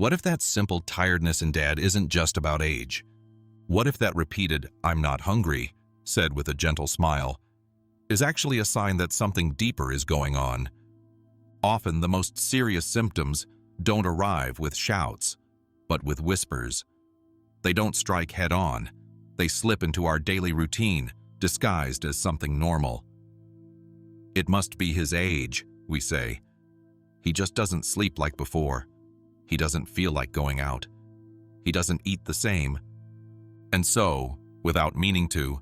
What if that simple tiredness in Dad isn't just about age? What if that repeated, "I'm not hungry," said with a gentle smile, is actually a sign that something deeper is going on? Often the most serious symptoms don't arrive with shouts, but with whispers. They don't strike head-on. They slip into our daily routine, disguised as something normal. "It must be his age," we say. "He just doesn't sleep like before. He doesn't feel like going out. He doesn't eat the same." And so, without meaning to,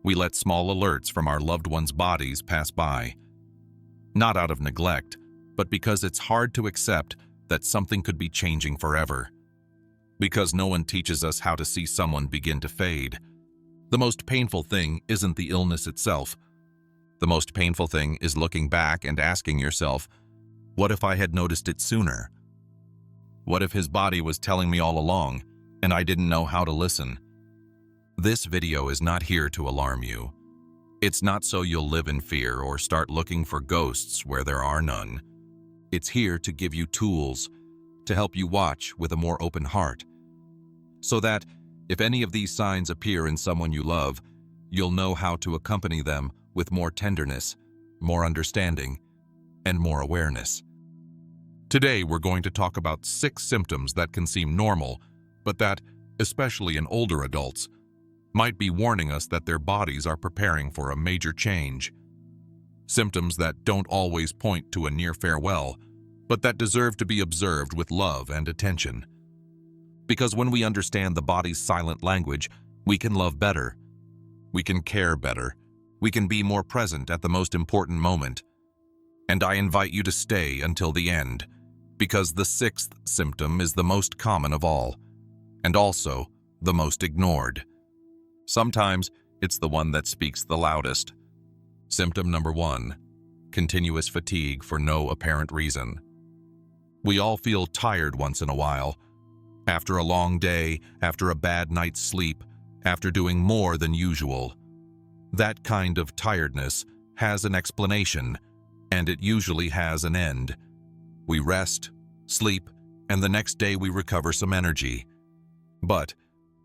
we let small alerts from our loved ones' bodies pass by. Not out of neglect, but because it's hard to accept that something could be changing forever. Because no one teaches us how to see someone begin to fade. The most painful thing isn't the illness itself. The most painful thing is looking back and asking yourself, what if I had noticed it sooner? What if his body was telling me all along, and I didn't know how to listen? This video is not here to alarm you. It's not so you'll live in fear or start looking for ghosts where there are none. It's here to give you tools, to help you watch with a more open heart, so that if any of these signs appear in someone you love, you'll know how to accompany them with more tenderness, more understanding, and more awareness. Today, we're going to talk about 6 symptoms that can seem normal, but that, especially in older adults, might be warning us that their bodies are preparing for a major change. Symptoms that don't always point to a near farewell, but that deserve to be observed with love and attention. Because when we understand the body's silent language, we can love better. We can care better. We can be more present at the most important moment. And I invite you to stay until the end, because the 6th symptom is the most common of all, and also the most ignored. Sometimes it's the one that speaks the loudest. Symptom number 1, continuous fatigue for no apparent reason. We all feel tired once in a while. After a long day, after a bad night's sleep, after doing more than usual. That kind of tiredness has an explanation, and it usually has an end. We rest, sleep, and the next day we recover some energy. But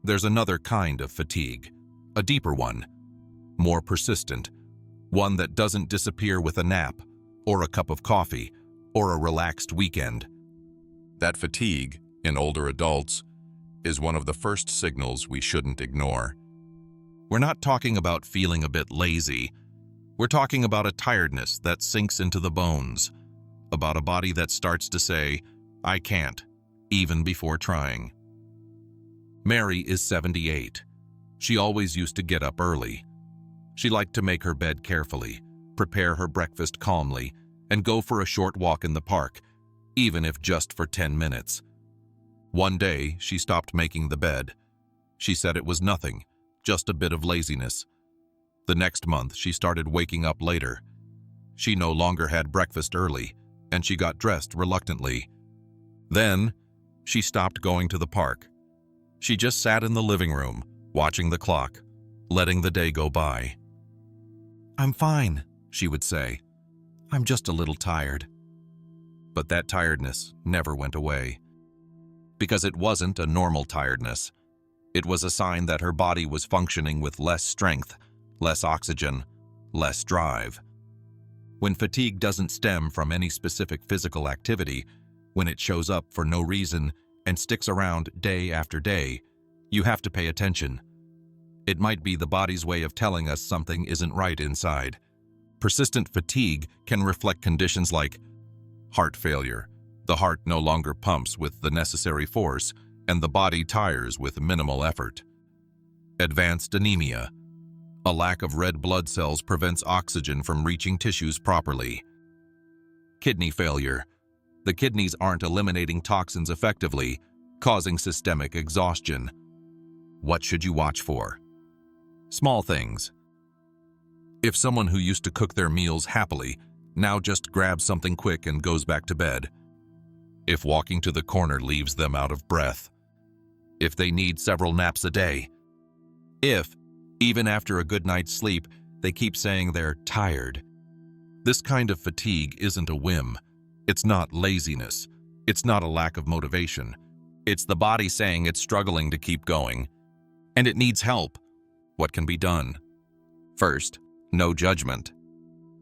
there's another kind of fatigue, a deeper one, more persistent, one that doesn't disappear with a nap, or a cup of coffee, or a relaxed weekend. That fatigue, in older adults, is one of the first signals we shouldn't ignore. We're not talking about feeling a bit lazy. We're talking about a tiredness that sinks into the bones, about a body that starts to say, "I can't," even before trying. Mary is 78. She always used to get up early. She liked to make her bed carefully, prepare her breakfast calmly, and go for a short walk in the park, even if just for 10 minutes. One day, she stopped making the bed. She said it was nothing, just a bit of laziness. The next month, she started waking up later. She no longer had breakfast early, and she got dressed reluctantly. Then, she stopped going to the park. She just sat in the living room, watching the clock, letting the day go by. "I'm fine," she would say. "I'm just a little tired." But that tiredness never went away. Because it wasn't a normal tiredness. It was a sign that her body was functioning with less strength, less oxygen, less drive. When fatigue doesn't stem from any specific physical activity, when it shows up for no reason and sticks around day after day, you have to pay attention. It might be the body's way of telling us something isn't right inside. Persistent fatigue can reflect conditions like heart failure. The heart no longer pumps with the necessary force, and the body tires with minimal effort. Advanced anemia. A lack of red blood cells prevents oxygen from reaching tissues properly. Kidney failure. The kidneys aren't eliminating toxins effectively, causing systemic exhaustion. What should you watch for? Small things. If someone who used to cook their meals happily now just grabs something quick and goes back to bed. If walking to the corner leaves them out of breath. If they need several naps a day. If, even after a good night's sleep, they keep saying they're tired. This kind of fatigue isn't a whim. It's not laziness. It's not a lack of motivation. It's the body saying it's struggling to keep going, and it needs help. What can be done? First, no judgment.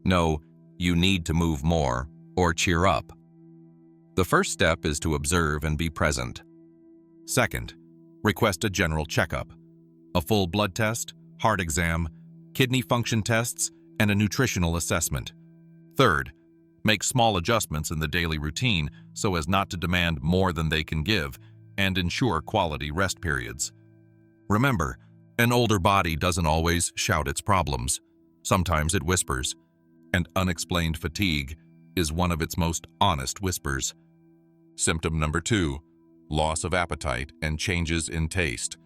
No, you need to move more, or cheer up. The first step is to observe and be present. Second, request a general checkup, a full blood test, heart exam, kidney function tests, and a nutritional assessment. Third, make small adjustments in the daily routine so as not to demand more than they can give, and ensure quality rest periods. Remember, an older body doesn't always shout its problems. Sometimes it whispers, and unexplained fatigue is one of its most honest whispers. Symptom number 2, loss of appetite and changes in taste.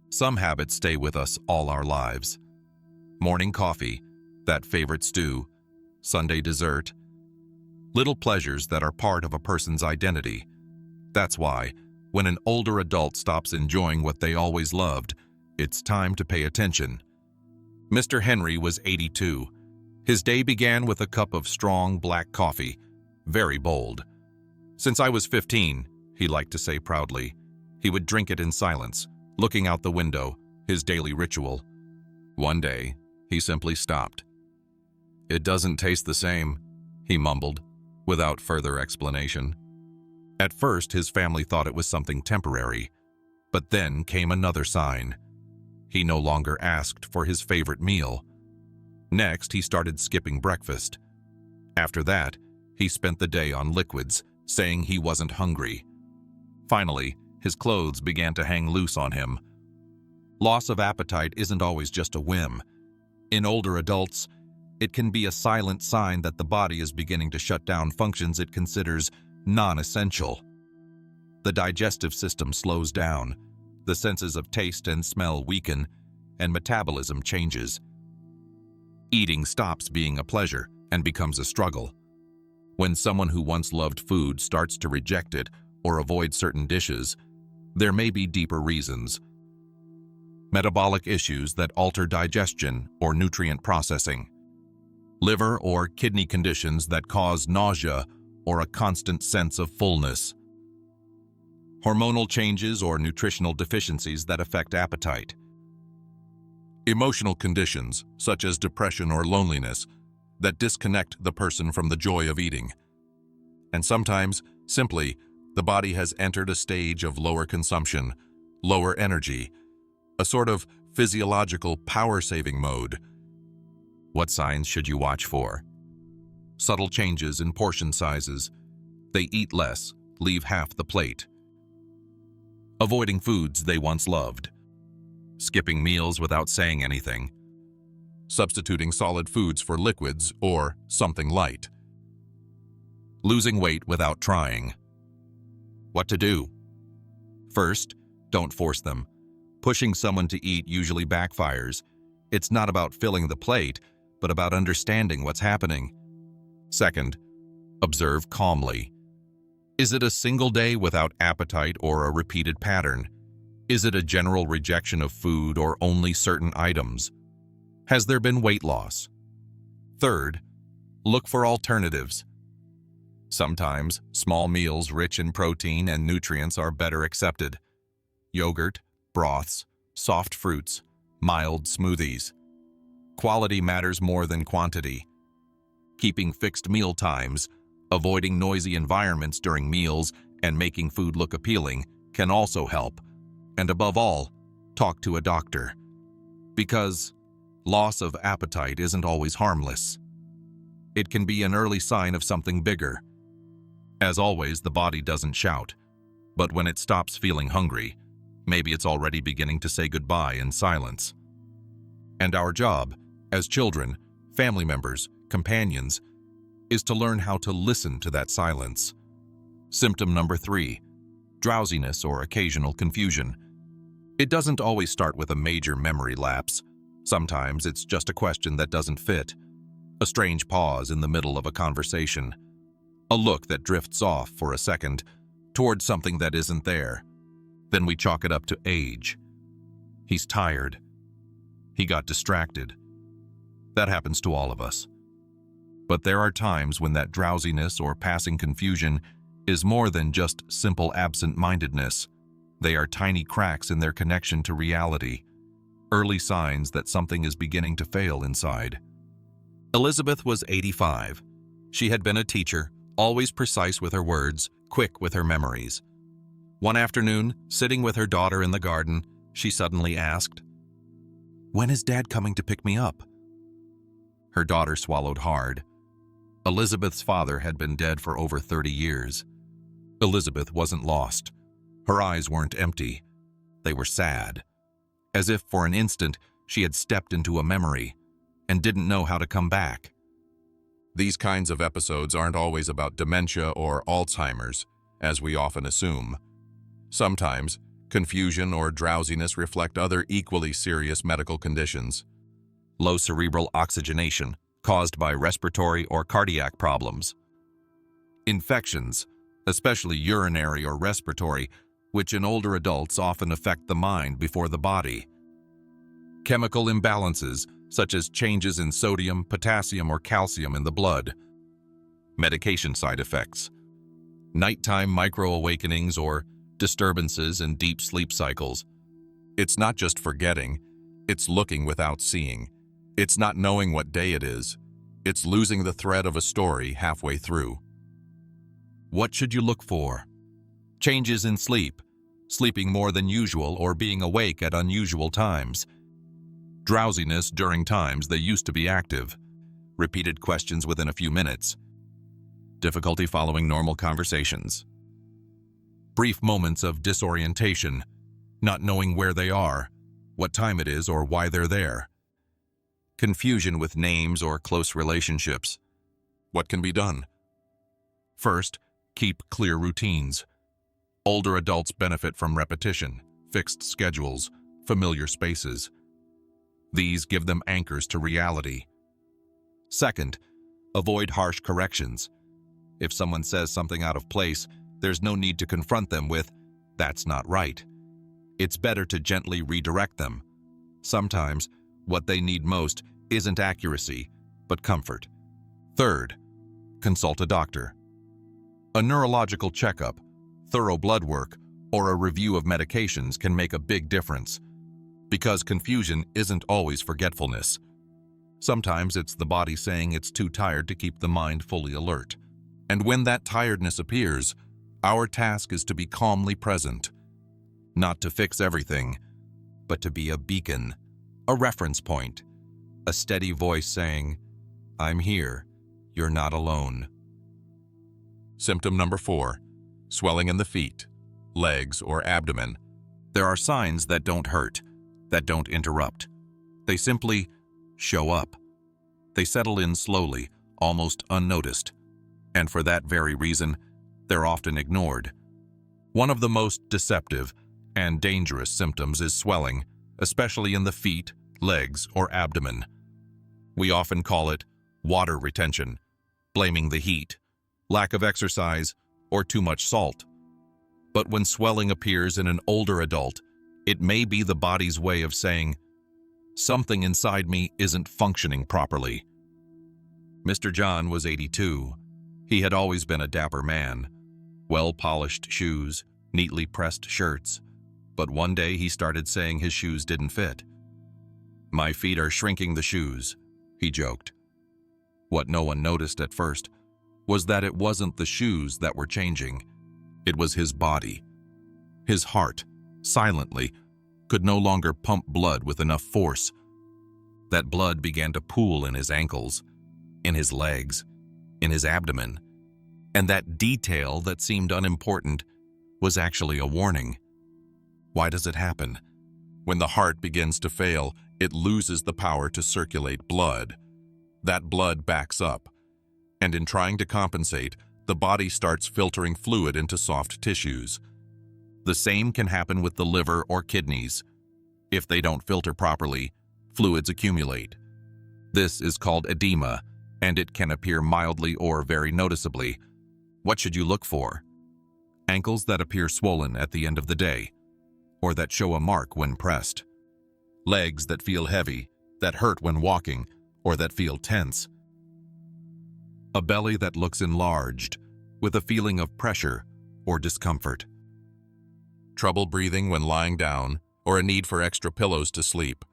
Some habits stay with us all our lives. Morning coffee, that favorite stew, Sunday dessert, little pleasures that are part of a person's identity. That's why, when an older adult stops enjoying what they always loved, it's time to pay attention. Mr. Henry was 82. His day began with a cup of strong black coffee, very bold. Since I was 15, he liked to say proudly, he would drink it in silence, looking out the window, his daily ritual. One day, he simply stopped. "It doesn't taste the same," he mumbled, without further explanation. At first, his family thought it was something temporary, but then came another sign. He no longer asked for his favorite meal. Next, he started skipping breakfast. After that, he spent the day on liquids, saying he wasn't hungry. Finally, his clothes began to hang loose on him. Loss of appetite isn't always just a whim. In older adults, it can be a silent sign that the body is beginning to shut down functions it considers non-essential. The digestive system slows down, the senses of taste and smell weaken, and metabolism changes. Eating stops being a pleasure and becomes a struggle. When someone who once loved food starts to reject it or avoid certain dishes, there may be deeper reasons. Metabolic issues that alter digestion or nutrient processing. Liver or kidney conditions that cause nausea or a constant sense of fullness. Hormonal changes or nutritional deficiencies that affect appetite. Emotional conditions, such as depression or loneliness, that disconnect the person from the joy of eating. And sometimes, simply, the body has entered a stage of lower consumption, lower energy, a sort of physiological power-saving mode. What signs should you watch for? Subtle changes in portion sizes. They eat less, leave half the plate. Avoiding foods they once loved. Skipping meals without saying anything. Substituting solid foods for liquids or something light. Losing weight without trying. What to do? First, don't force them. Pushing someone to eat usually backfires. It's not about filling the plate, but about understanding what's happening. Second, observe calmly. Is it a single day without appetite or a repeated pattern? Is it a general rejection of food or only certain items? Has there been weight loss? Third, look for alternatives. Sometimes, small meals rich in protein and nutrients are better accepted. Yogurt, broths, soft fruits, mild smoothies. Quality matters more than quantity. Keeping fixed meal times, avoiding noisy environments during meals, and making food look appealing can also help. And above all, talk to a doctor. Because loss of appetite isn't always harmless. It can be an early sign of something bigger. As always, the body doesn't shout, but when it stops feeling hungry, maybe it's already beginning to say goodbye in silence. And our job, as children, family members, companions, is to learn how to listen to that silence. Symptom number 3, drowsiness or occasional confusion. It doesn't always start with a major memory lapse. Sometimes it's just a question that doesn't fit, a strange pause in the middle of a conversation, a look that drifts off for a second toward something that isn't there. Then we chalk it up to age. He's tired. He got distracted. That happens to all of us. But there are times when that drowsiness or passing confusion is more than just simple absent-mindedness. They are tiny cracks in their connection to reality, early signs that something is beginning to fail inside. Elizabeth was 85. She had been a teacher, always precise with her words, quick with her memories. One afternoon, sitting with her daughter in the garden, she suddenly asked, "When is Dad coming to pick me up?" Her daughter swallowed hard. Elizabeth's father had been dead for over 30 years. Elizabeth wasn't lost. Her eyes weren't empty. They were sad, as if for an instant she had stepped into a memory and didn't know how to come back. These kinds of episodes aren't always about dementia or Alzheimer's, as we often assume. Sometimes, confusion or drowsiness reflect other equally serious medical conditions. Low cerebral oxygenation, caused by respiratory or cardiac problems. Infections, especially urinary or respiratory, which in older adults often affect the mind before the body. Chemical imbalances, such as changes in sodium, potassium, or calcium in the blood. Medication side effects. Nighttime micro-awakenings or disturbances in deep sleep cycles. It's not just forgetting, it's looking without seeing. It's not knowing what day it is. It's losing the thread of a story halfway through. What should you look for? Changes in sleep, sleeping more than usual or being awake at unusual times. Drowsiness during times they used to be active. Repeated questions within a few minutes. Difficulty following normal conversations. Brief moments of disorientation, not knowing where they are, what time it is, or why they're there. Confusion with names or close relationships. What can be done? First, keep clear routines. Older adults benefit from repetition, fixed schedules, familiar spaces. These give them anchors to reality. Second, avoid harsh corrections. If someone says something out of place, there's no need to confront them with, "That's not right." It's better to gently redirect them. Sometimes, what they need most isn't accuracy, but comfort. Third, consult a doctor. A neurological checkup, thorough blood work, or a review of medications can make a big difference. Because confusion isn't always forgetfulness. Sometimes it's the body saying it's too tired to keep the mind fully alert. And when that tiredness appears, our task is to be calmly present. Not to fix everything, but to be a beacon, a reference point, a steady voice saying, "I'm here, you're not alone." Symptom number 4, swelling in the feet, legs, or abdomen. There are signs that don't hurt, that don't interrupt. They simply show up. They settle in slowly, almost unnoticed. And for that very reason, they're often ignored. One of the most deceptive and dangerous symptoms is swelling, especially in the feet, legs, or abdomen. We often call it water retention, blaming the heat, lack of exercise, or too much salt. But when swelling appears in an older adult, it may be the body's way of saying, "Something inside me isn't functioning properly." Mr. John was 82. He had always been a dapper man. Well-polished shoes, neatly pressed shirts. But one day he started saying his shoes didn't fit. "My feet are shrinking the shoes," he joked. What no one noticed at first was that it wasn't the shoes that were changing. It was his body. His heart, silently, could no longer pump blood with enough force. That blood began to pool in his ankles, in his legs, in his abdomen. And that detail that seemed unimportant was actually a warning. Why does it happen? When the heart begins to fail, it loses the power to circulate blood. That blood backs up. And in trying to compensate, the body starts filtering fluid into soft tissues. The same can happen with the liver or kidneys. If they don't filter properly, fluids accumulate. This is called edema, and it can appear mildly or very noticeably. What should you look for? Ankles that appear swollen at the end of the day, or that show a mark when pressed. Legs that feel heavy, that hurt when walking, or that feel tense. A belly that looks enlarged, with a feeling of pressure or discomfort. Trouble breathing when lying down, or a need for extra pillows to sleep.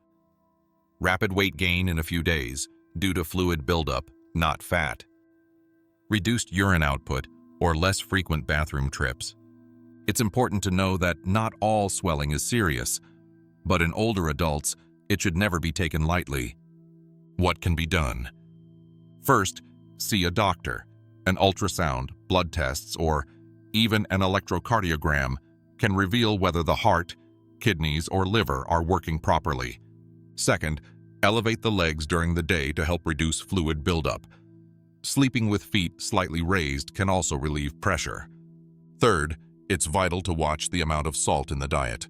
Rapid weight gain in a few days due to fluid buildup, not fat. Reduced urine output or less frequent bathroom trips. It's important to know that not all swelling is serious, but in older adults, it should never be taken lightly. What can be done? First, see a doctor. An ultrasound, blood tests, or even an electrocardiogram can reveal whether the heart, kidneys, or liver are working properly. Second, elevate the legs during the day to help reduce fluid buildup. Sleeping with feet slightly raised can also relieve pressure. Third, it's vital to watch the amount of salt in the diet.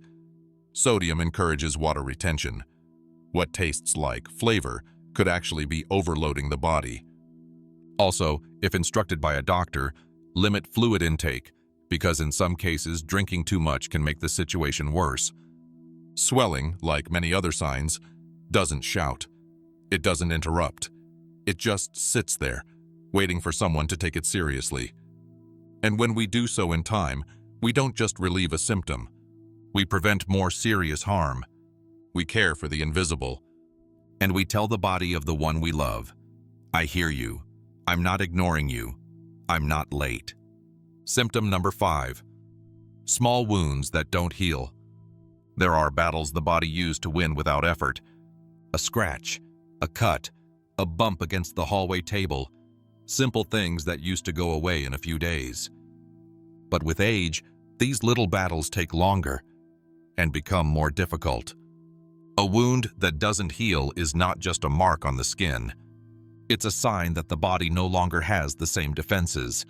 Sodium encourages water retention. What tastes like flavor could actually be overloading the body. Also, if instructed by a doctor, limit fluid intake, because in some cases drinking too much can make the situation worse. Swelling, like many other signs, doesn't shout. It doesn't interrupt. It just sits there, waiting for someone to take it seriously. And when we do so in time, we don't just relieve a symptom. We prevent more serious harm. We care for the invisible. And we tell the body of the one we love, I hear you. I'm not ignoring you. I'm not late. Symptom number 5. Small wounds that don't heal. There are battles the body used to win without effort. A scratch, a cut, a bump against the hallway table. Simple things that used to go away in a few days. But with age, these little battles take longer and become more difficult. A wound that doesn't heal is not just a mark on the skin. It's a sign that the body no longer has the same defenses.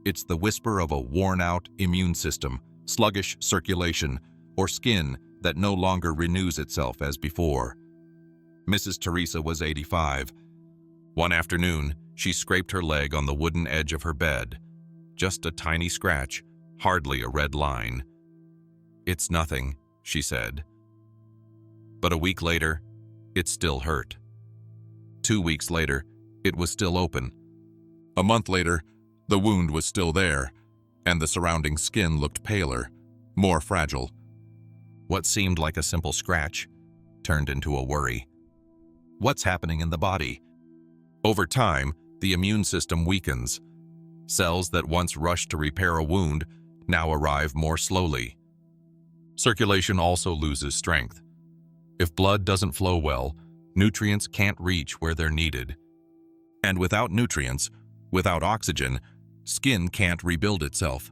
It's the whisper of a worn-out immune system, sluggish circulation, or skin that no longer renews itself as before. Mrs. Teresa was 85. One afternoon, she scraped her leg on the wooden edge of her bed. Just a tiny scratch, hardly a red line. It's nothing, she said. But a week later, it still hurt. 2 weeks later, it was still open. A month later, the wound was still there, and the surrounding skin looked paler, more fragile. What seemed like a simple scratch turned into a worry. What's happening in the body? Over time, the immune system weakens. Cells that once rushed to repair a wound now arrive more slowly. Circulation also loses strength. If blood doesn't flow well, nutrients can't reach where they're needed. And without nutrients, without oxygen, skin can't rebuild itself.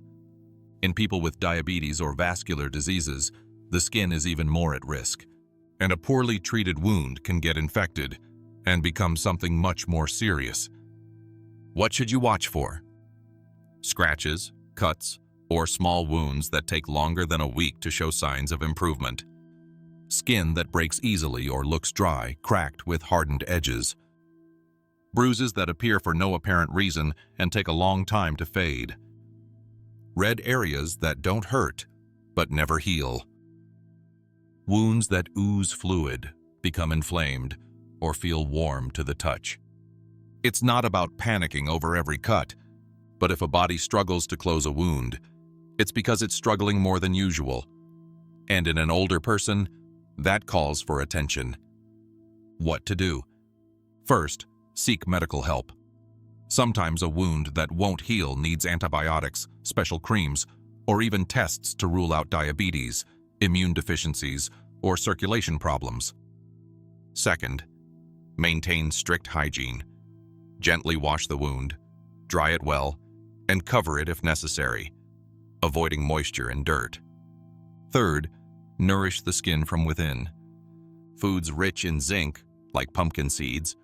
In people with diabetes or vascular diseases, the skin is even more at risk. And a poorly treated wound can get infected and become something much more serious. What should you watch for? Scratches, cuts, or small wounds that take longer than a week to show signs of improvement. Skin that breaks easily or looks dry, cracked with hardened edges. Bruises that appear for no apparent reason and take a long time to fade. Red areas that don't hurt, but never heal. Wounds that ooze fluid, become inflamed, or feel warm to the touch. It's not about panicking over every cut, but if a body struggles to close a wound, it's because it's struggling more than usual. And in an older person, that calls for attention. What to do? First, seek medical help. Sometimes a wound that won't heal needs antibiotics, special creams, or even tests to rule out diabetes, immune deficiencies, or circulation problems. Second, maintain strict hygiene. Gently wash the wound, dry it well, and cover it if necessary, avoiding moisture and dirt. Third, nourish the skin from within. Foods rich in zinc, like pumpkin seeds,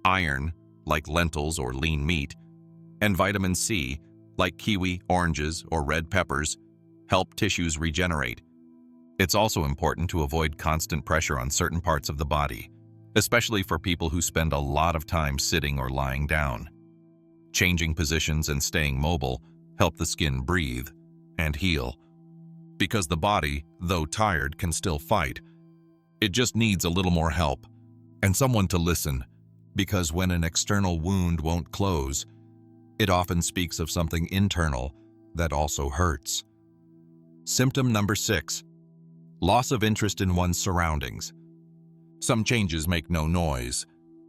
iron, like lentils or lean meat, and vitamin C, like kiwi, oranges, or red peppers, help tissues regenerate. It's also important to avoid constant pressure on certain parts of the body, especially for people who spend a lot of time sitting or lying down. Changing positions and staying mobile help the skin breathe and heal. Because the body, though tired, can still fight. It just needs a little more help and someone to listen, because when an external wound won't close, It often speaks of something internal that also hurts. Symptom number 6. Loss of interest in one's surroundings. Some changes make no noise.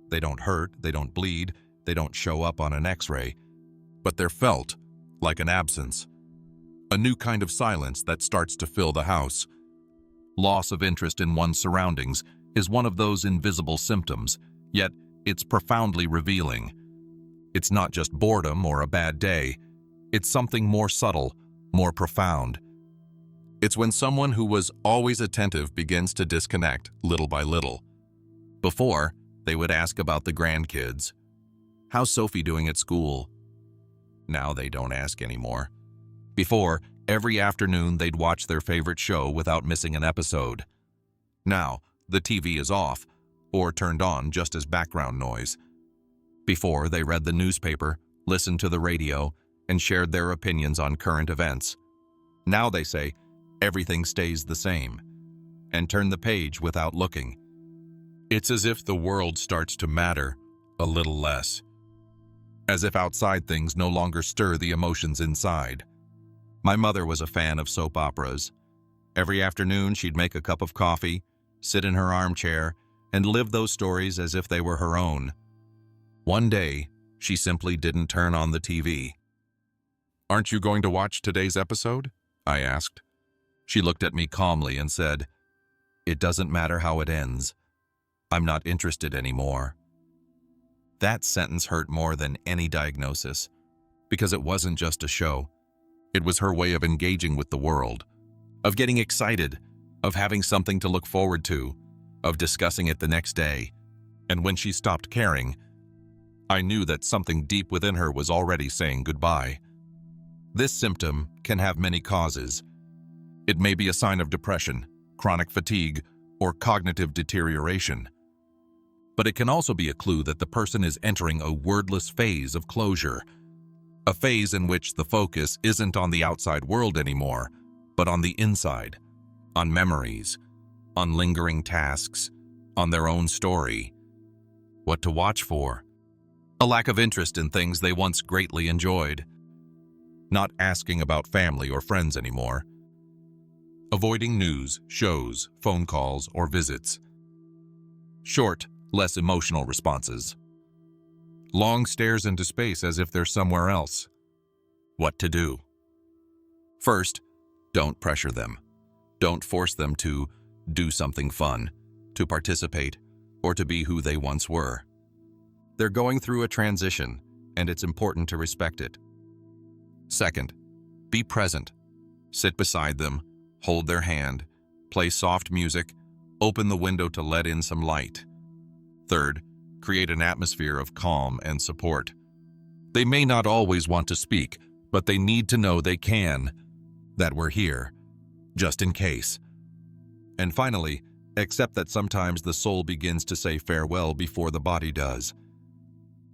They don't hurt, they don't bleed, they don't show up on an X-ray, but they're felt like an absence. A new kind of silence that starts to fill the house. Loss of interest in one's surroundings is one of those invisible symptoms, yet it's profoundly revealing. It's not just boredom or a bad day. It's something more subtle, more profound. It's when someone who was always attentive begins to disconnect little by little. Before, they would ask about the grandkids. How's Sophie doing at school? Now they don't ask anymore. Before, every afternoon they'd watch their favorite show without missing an episode. Now, the TV is off, or turned on just as background noise. Before, they read the newspaper, listened to the radio, and shared their opinions on current events. Now they say, everything stays the same, and turn the page without looking. It's as if the world starts to matter a little less. As if outside things no longer stir the emotions inside. My mother was a fan of soap operas. Every afternoon she'd make a cup of coffee, sit in her armchair, and live those stories as if they were her own. One day, she simply didn't turn on the TV. "Aren't you going to watch today's episode?" I asked. She looked at me calmly and said, "It doesn't matter how it ends. I'm not interested anymore." That sentence hurt more than any diagnosis, because it wasn't just a show. It was her way of engaging with the world, of getting excited, of having something to look forward to, of discussing it the next day. And when she stopped caring, I knew that something deep within her was already saying goodbye. This symptom can have many causes. It may be a sign of depression, chronic fatigue, or cognitive deterioration. But it can also be a clue that the person is entering a wordless phase of closure, a phase in which the focus isn't on the outside world anymore, but on the inside, on memories, on lingering tasks, on their own story. What to watch for? A lack of interest in things they once greatly enjoyed. Not asking about family or friends anymore. Avoiding news, shows, phone calls, or visits. Short, less emotional responses. Long stares into space as if they're somewhere else. What to do? First, don't pressure them. Don't force them to do something fun, to participate, or to be who they once were. They're going through a transition, and it's important to respect it. Second, be present. Sit beside them, hold their hand, play soft music, open the window to let in some light. Third, create an atmosphere of calm and support. They may not always want to speak, but they need to know they can, that we're here, just in case. And finally, accept that sometimes the soul begins to say farewell before the body does.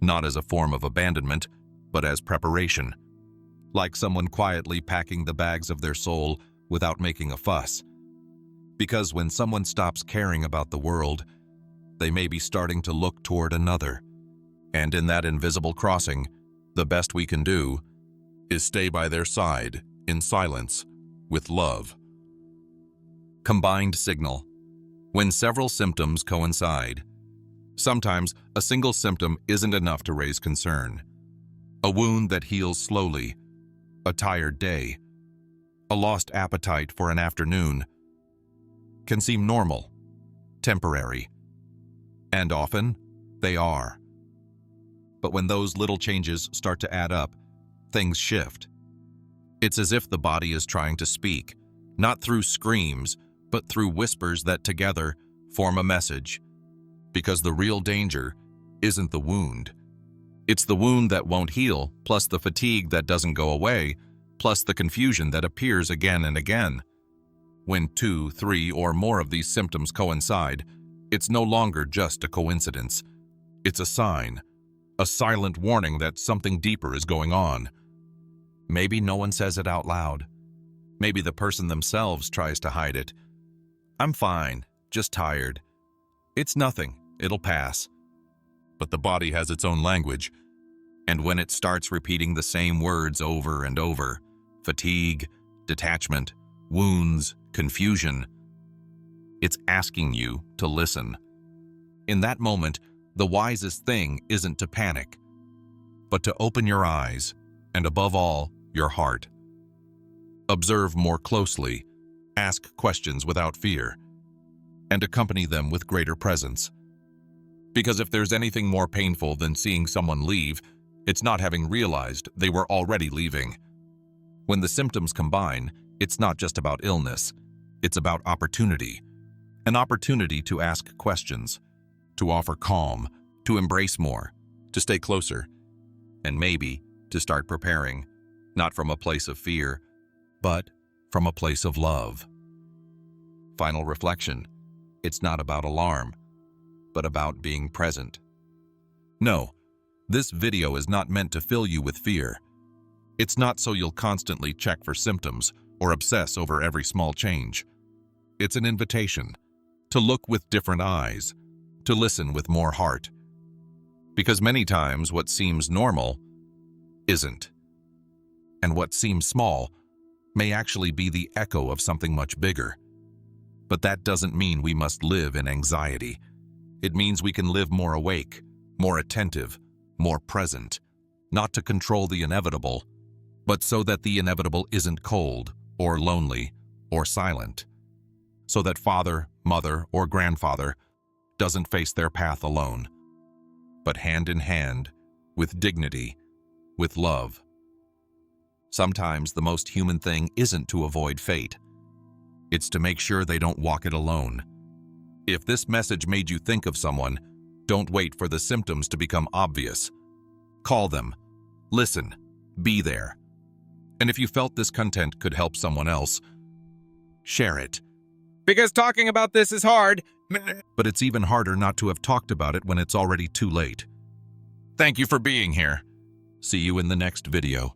Not as a form of abandonment, but as preparation. Like someone quietly packing the bags of their soul without making a fuss. Because when someone stops caring about the world, they may be starting to look toward another. And in that invisible crossing, the best we can do is stay by their side, in silence, with love. Combined signal. When several symptoms coincide. Sometimes a single symptom isn't enough to raise concern. A wound that heals slowly, a tired day, a lost appetite for an afternoon can seem normal, temporary, and often they are. But when those little changes start to add up, things shift. It's as if the body is trying to speak, not through screams, but through whispers that together form a message. Because the real danger isn't the wound. It's the wound that won't heal, plus the fatigue that doesn't go away, plus the confusion that appears again and again. When 2, 3, or more of these symptoms coincide, it's no longer just a coincidence. It's a sign, a silent warning that something deeper is going on. Maybe no one says it out loud. Maybe the person themselves tries to hide it. "I'm fine, just tired. It's nothing, it'll pass." But the body has its own language. And when it starts repeating the same words over and over, fatigue, detachment, wounds, confusion, it's asking you to listen. In that moment, the wisest thing isn't to panic, but to open your eyes and, above all, your heart. Observe more closely, ask questions without fear, and accompany them with greater presence. Because if there's anything more painful than seeing someone leave, it's not having realized they were already leaving. When the symptoms combine, it's not just about illness, it's about opportunity. An opportunity to ask questions, to offer calm, to embrace more, to stay closer, and maybe to start preparing, not from a place of fear, but from a place of love. Final reflection: it's not about alarm, but about being present. No, this video is not meant to fill you with fear. It's not so you'll constantly check for symptoms or obsess over every small change. It's an invitation to look with different eyes, to listen with more heart. Because many times what seems normal isn't. And what seems small may actually be the echo of something much bigger. But that doesn't mean we must live in anxiety. It means we can live more awake, more attentive, more present, not to control the inevitable, but so that the inevitable isn't cold or lonely or silent, so that father, mother, or grandfather doesn't face their path alone, but hand in hand, with dignity, with love. Sometimes the most human thing isn't to avoid fate. It's to make sure they don't walk it alone. If this message made you think of someone, don't wait for the symptoms to become obvious. Call them, listen, be there. And if you felt this content could help someone else, share it. Because talking about this is hard. But it's even harder not to have talked about it when it's already too late. Thank you for being here. See you in the next video.